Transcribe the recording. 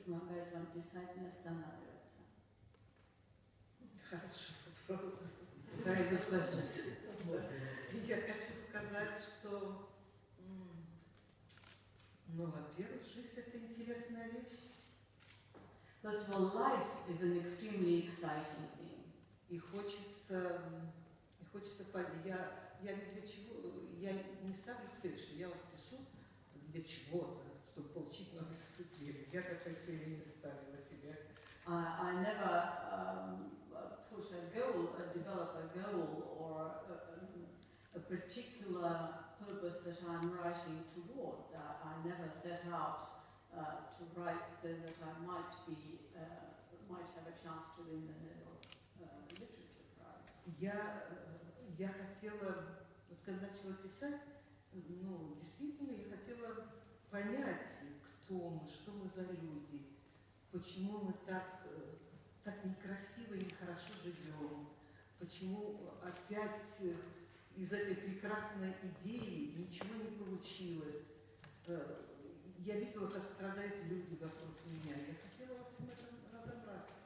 помогает вам писать, не останавливаться? Хороший вопрос. Very good question. Я хочу сказать, что, ну, во-первых, жизнь — это интересная вещь. First of all, life is an extremely exciting thing. И хочется я для чего, я не ставлю цель, что я вот пишу для чего-то, чтобы получить новую ступень. Я такой цели не ставила себе. I never put a goal, develop a goal or a particular purpose that I'm writing towards. I never set out to write so that I might have a chance to win the Nobel Literature Prize. Я хотела, вот когда начала писать, ну, действительно, я хотела понять, кто мы, что мы за люди, почему мы так некрасиво и нехорошо живем, почему опять из этой прекрасной идеи ничего не получилось. Я видела, как страдают люди вокруг меня. Я хотела во всем этом разобраться.